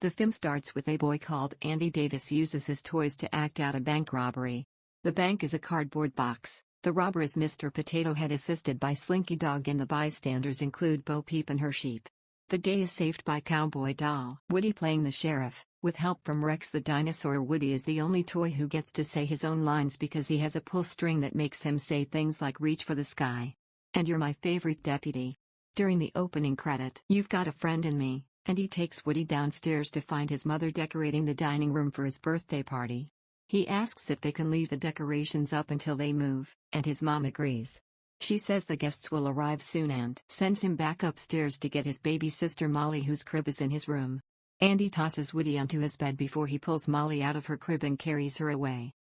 The film starts with a boy called Andy Davis uses his toys to act out a bank robbery. The bank is a cardboard box. The robber is Mr. Potato Head assisted by Slinky Dog and the bystanders include Bo Peep and her sheep. The day is saved by Cowboy Doll, Woody playing the sheriff. With help from Rex the dinosaur, Woody is the only toy who gets to say his own lines because he has a pull string that makes him say things like reach for the sky. And you're my favorite deputy. During the opening credit, You've got a friend in me. And he takes Woody downstairs to find his mother decorating the dining room for his birthday party. He asks if they can leave the decorations up until they move, and his mom agrees. She says the guests will arrive soon and sends him back upstairs to get his baby sister Molly, whose crib is in his room. Andy tosses Woody onto his bed before he pulls Molly out of her crib and carries her away.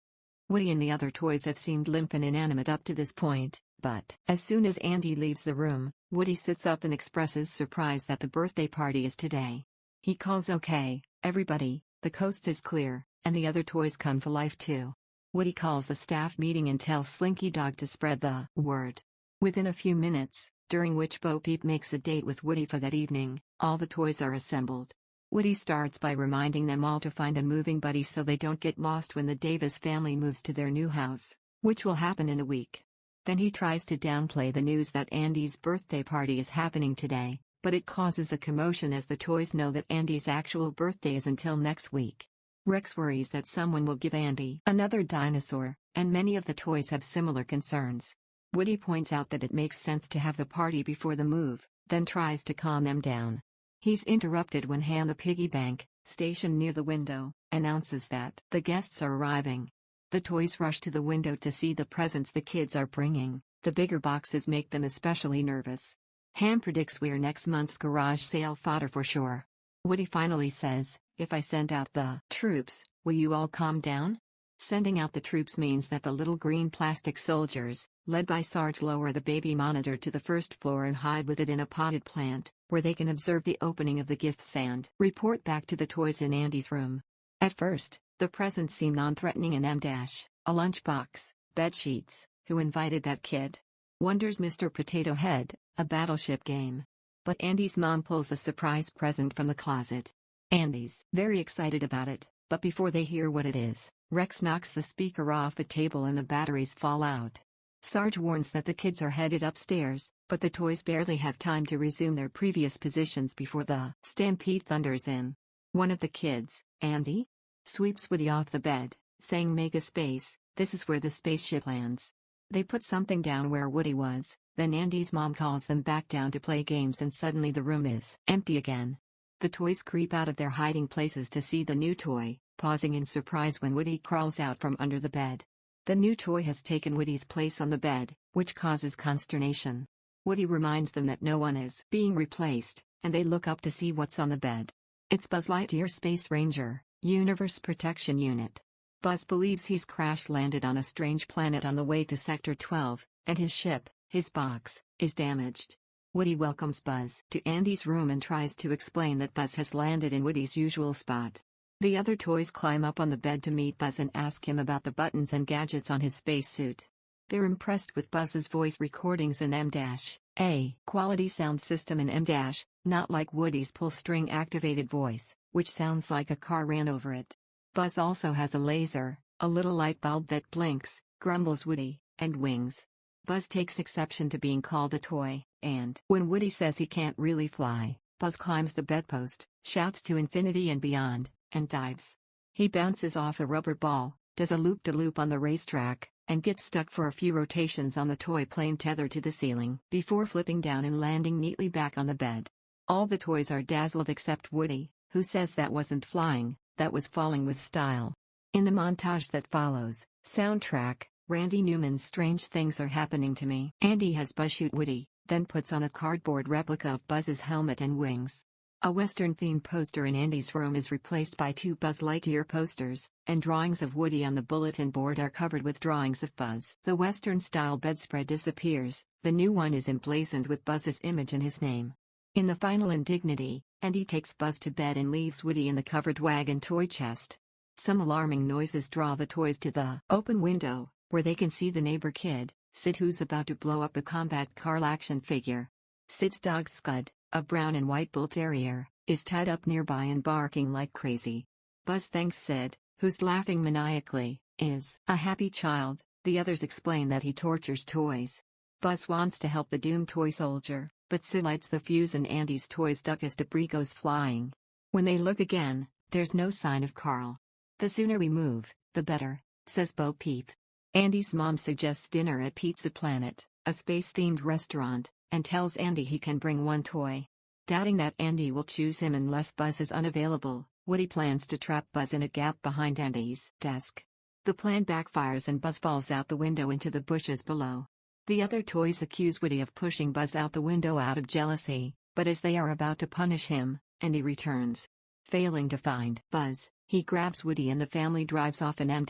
Woody and the other toys have seemed limp and inanimate up to this point, but as soon as Andy leaves the room, Woody sits up and expresses surprise that the birthday party is today. He calls "Okay, everybody, the coast is clear," and the other toys come to life too. Woody calls a staff meeting and tells Slinky Dog to spread the word. Within a few minutes, during which Bo Peep makes a date with Woody for that evening, all the toys are assembled. Woody starts by reminding them all to find a moving buddy so they don't get lost when the Davis family moves to their new house, which will happen in a week. Then he tries to downplay the news that Andy's birthday party is happening today, but it causes a commotion as the toys know that Andy's actual birthday is until next week. Rex worries that someone will give Andy another dinosaur, and many of the toys have similar concerns. Woody points out that it makes sense to have the party before the move, then tries to calm them down. He's interrupted when Han the piggy bank, stationed near the window, announces that the guests are arriving. The toys rush to the window to see the presents the kids are bringing. The bigger boxes make them especially nervous. Han predicts we're next month's garage sale fodder for sure. Woody finally says, "If I send out the troops, will you all calm down?" Sending out the troops means that the little green plastic soldiers, led by Sarge, lower the baby monitor to the first floor and hide with it in a potted plant, where they can observe the opening of the gifts and report back to the toys in Andy's room. At first, the presents seem non-threatening and a lunchbox, bed sheets, who invited that kid? Wonders Mr. Potato Head, a battleship game. But Andy's mom pulls a surprise present from the closet. Andy's very excited about it, but before they hear what it is, Rex knocks the speaker off the table and the batteries fall out. Sarge warns that the kids are headed upstairs, but the toys barely have time to resume their previous positions before the stampede thunders in. One of the kids, Andy, sweeps Woody off the bed, saying "Mega space, this is where the spaceship lands." They put something down where Woody was, then Andy's mom calls them back down to play games and suddenly the room is empty again. The toys creep out of their hiding places to see the new toy, pausing in surprise when Woody crawls out from under the bed. The new toy has taken Woody's place on the bed, which causes consternation. Woody reminds them that no one is being replaced, and they look up to see what's on the bed. It's Buzz Lightyear Space Ranger, Universe Protection Unit. Buzz believes he's crash-landed on a strange planet on the way to Sector 12, and his ship, his box, is damaged. Woody welcomes Buzz to Andy's room and tries to explain that Buzz has landed in Woody's usual spot. The other toys climb up on the bed to meet Buzz and ask him about the buttons and gadgets on his spacesuit. They're impressed with Buzz's voice recordings and M-A quality sound system in M-, not like Woody's pull-string activated voice, which sounds like a car ran over it. Buzz also has a laser, a little light bulb that blinks, grumbles Woody, and wings. Buzz takes exception to being called a toy, and when Woody says he can't really fly, Buzz climbs the bedpost, shouts to infinity and beyond, and dives. He bounces off a rubber ball, does a loop-de-loop on the racetrack, and gets stuck for a few rotations on the toy plane tethered to the ceiling before flipping down and landing neatly back on the bed. All the toys are dazzled except Woody, who says that wasn't flying, that was falling with style. In the montage that follows, soundtrack, Randy Newman's Strange Things Are Happening to Me. Andy has Buzz shoot Woody, then puts on a cardboard replica of Buzz's helmet and wings. A Western-themed poster in Andy's room is replaced by 2 Buzz Lightyear posters, and drawings of Woody on the bulletin board are covered with drawings of Buzz. The Western-style bedspread disappears, the new one is emblazoned with Buzz's image and his name. In the final indignity, Andy takes Buzz to bed and leaves Woody in the covered wagon toy chest. Some alarming noises draw the toys to the open window, where they can see the neighbor kid, Sid, who's about to blow up a combat car action figure. Sid's dog Scud, a brown and white bull terrier, is tied up nearby and barking like crazy. Buzz thanks Sid, who's laughing maniacally, is a happy child. The others explain that he tortures toys. Buzz wants to help the doomed toy soldier, but Sid lights the fuse and Andy's toys duck as debris goes flying. When they look again, there's no sign of Carl. "The sooner we move, the better," says Bo Peep. Andy's mom suggests dinner at Pizza Planet, a space-themed restaurant, and tells Andy he can bring one toy. Doubting that Andy will choose him unless Buzz is unavailable, Woody plans to trap Buzz in a gap behind Andy's desk. The plan backfires and Buzz falls out the window into the bushes below. The other toys accuse Woody of pushing Buzz out the window out of jealousy, but as they are about to punish him, Andy returns. Failing to find Buzz, he grabs Woody and the family drives off in M-,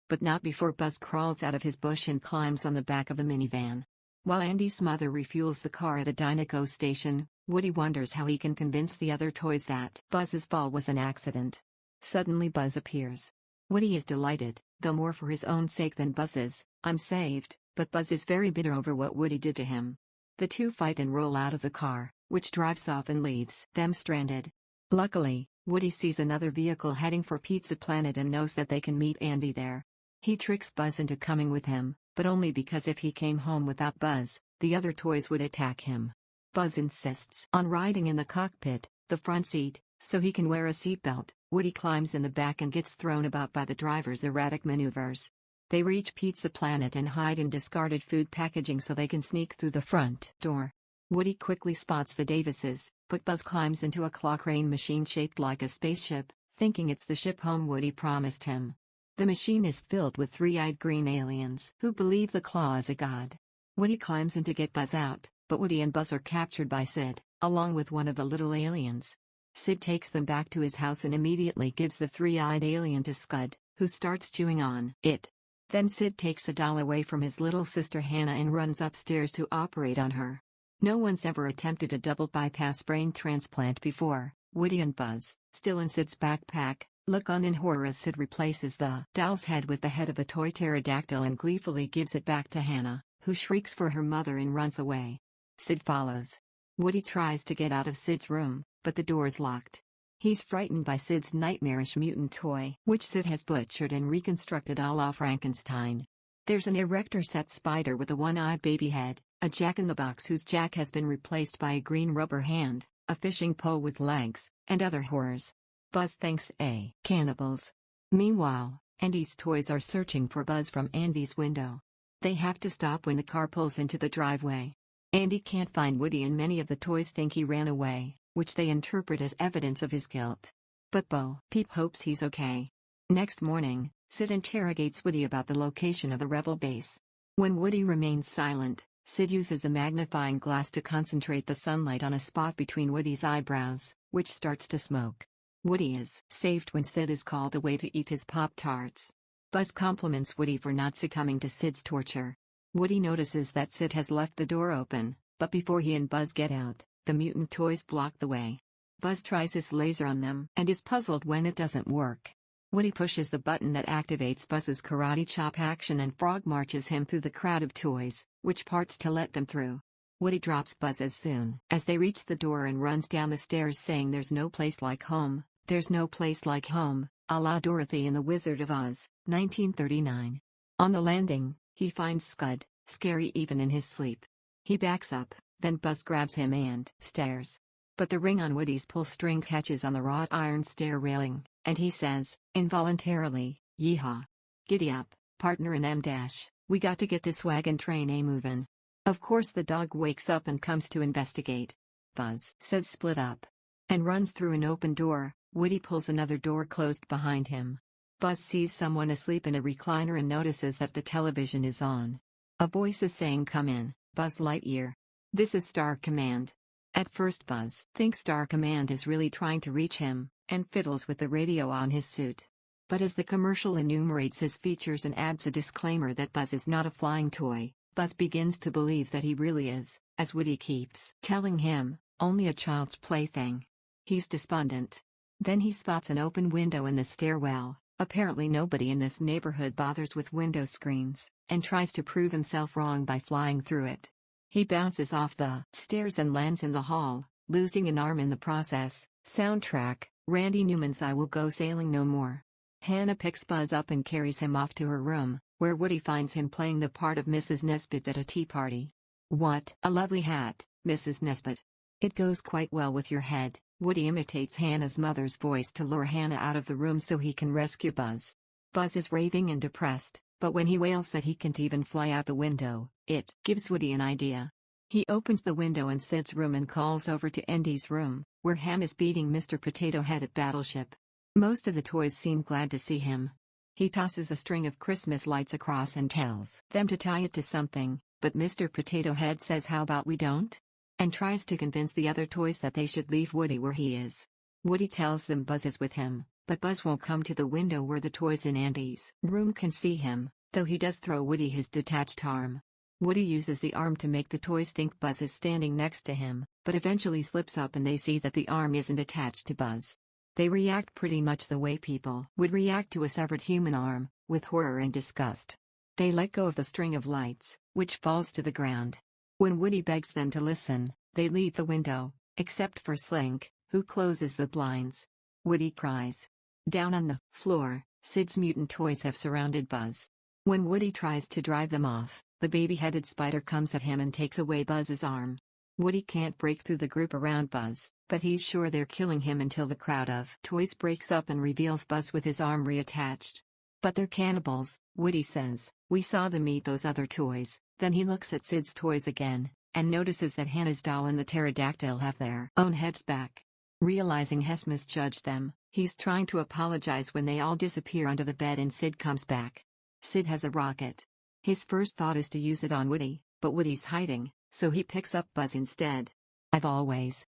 but not before Buzz crawls out of his bush and climbs on the back of a minivan. While Andy's mother refuels the car at a Dynaco station, Woody wonders how he can convince the other toys that Buzz's fall was an accident. Suddenly Buzz appears. Woody is delighted, though more for his own sake than Buzz's. "I'm saved," but Buzz is very bitter over what Woody did to him. The two fight and roll out of the car, which drives off and leaves them stranded. Luckily, Woody sees another vehicle heading for Pizza Planet and knows that they can meet Andy there. He tricks Buzz into coming with him, but only because if he came home without Buzz, the other toys would attack him. Buzz insists on riding in the cockpit, the front seat, so he can wear a seatbelt. Woody climbs in the back and gets thrown about by the driver's erratic maneuvers. They reach Pizza Planet and hide in discarded food packaging so they can sneak through the front door. Woody quickly spots the Davises, but Buzz climbs into a claw crane machine shaped like a spaceship, thinking it's the ship home Woody promised him. The machine is filled with three-eyed green aliens who believe the claw is a god. Woody climbs in to get Buzz out, but Woody and Buzz are captured by Sid, along with one of the little aliens. Sid takes them back to his house and immediately gives the three-eyed alien to Scud, who starts chewing on it. Then Sid takes a doll away from his little sister Hannah and runs upstairs to operate on her. No one's ever attempted a double bypass brain transplant before. Woody and Buzz, still in Sid's backpack, look on in horror as Sid replaces the doll's head with the head of a toy pterodactyl and gleefully gives it back to Hannah, who shrieks for her mother and runs away. Sid follows. Woody tries to get out of Sid's room, but the door's locked. He's frightened by Sid's nightmarish mutant toy, which Sid has butchered and reconstructed a la Frankenstein. There's an erector set spider with a one-eyed baby head, a jack-in-the-box whose jack has been replaced by a green rubber hand, a fishing pole with legs, and other horrors. Buzz thanks cannibals. Meanwhile, Andy's toys are searching for Buzz from Andy's window. They have to stop when the car pulls into the driveway. Andy can't find Woody and many of the toys think he ran away, which they interpret as evidence of his guilt. But Bo Peep hopes he's okay. Next morning, Sid interrogates Woody about the location of the rebel base. When Woody remains silent, Sid uses a magnifying glass to concentrate the sunlight on a spot between Woody's eyebrows, which starts to smoke. Woody is saved when Sid is called away to eat his Pop-Tarts. Buzz compliments Woody for not succumbing to Sid's torture. Woody notices that Sid has left the door open, but before he and Buzz get out, the mutant toys block the way. Buzz tries his laser on them and is puzzled when it doesn't work. Woody pushes the button that activates Buzz's karate chop action and frog marches him through the crowd of toys, which parts to let them through. Woody drops Buzz as soon as they reach the door and runs down the stairs saying there's no place like home, there's no place like home, a la Dorothy in The Wizard of Oz, 1939. On the landing, he finds Scud, scary even in his sleep. He backs up, then Buzz grabs him and stares. But the ring on Woody's pull string catches on the wrought iron stair railing, and he says, involuntarily, "Yeehaw. Giddy up, partner in M-, we got to get this wagon train a-movin'." Of course the dog wakes up and comes to investigate. Buzz says split up and runs through an open door. Woody pulls another door closed behind him. Buzz sees someone asleep in a recliner and notices that the television is on. A voice is saying, "Come in, Buzz Lightyear. This is Star Command." At first Buzz thinks Star Command is really trying to reach him, and fiddles with the radio on his suit. But as the commercial enumerates his features and adds a disclaimer that Buzz is not a flying toy, Buzz begins to believe that he really is, as Woody keeps telling him, only a child's plaything. He's despondent. Then he spots an open window in the stairwell. Apparently nobody in this neighborhood bothers with window screens, and tries to prove himself wrong by flying through it. He bounces off the stairs and lands in the hall, losing an arm in the process. Soundtrack, Randy Newman's I Will Go Sailing No More. Hannah picks Buzz up and carries him off to her room, where Woody finds him playing the part of Mrs. Nesbit at a tea party. What a lovely hat, Mrs. Nesbit. It goes quite well with your head. Woody imitates Hannah's mother's voice to lure Hannah out of the room so he can rescue Buzz. Buzz is raving and depressed, but when he wails that he can't even fly out the window, it gives Woody an idea. He opens the window in Sid's room and calls over to Andy's room, where Ham is beating Mr. Potato Head at Battleship. Most of the toys seem glad to see him. He tosses a string of Christmas lights across and tells them to tie it to something, but Mr. Potato Head says how about we don't? And tries to convince the other toys that they should leave Woody where he is. Woody tells them Buzz is with him, but Buzz won't come to the window where the toys in Andy's room can see him, though he does throw Woody his detached arm. Woody uses the arm to make the toys think Buzz is standing next to him, but eventually slips up and they see that the arm isn't attached to Buzz. They react pretty much the way people would react to a severed human arm, with horror and disgust. They let go of the string of lights, which falls to the ground. When Woody begs them to listen, they leave the window, except for Slink, who closes the blinds. Woody cries. Down on the floor, Sid's mutant toys have surrounded Buzz. When Woody tries to drive them off, the baby-headed spider comes at him and takes away Buzz's arm. Woody can't break through the group around Buzz, but he's sure they're killing him until the crowd of toys breaks up and reveals Buzz with his arm reattached. But they're cannibals, Woody says. We saw them eat those other toys. Then he looks at Sid's toys again, and notices that Hannah's doll and the pterodactyl have their own heads back. Realizing Hess misjudged them, he's trying to apologize when they all disappear under the bed and Sid comes back. Sid has a rocket. His first thought is to use it on Woody, but Woody's hiding, so he picks up Buzz instead. I've always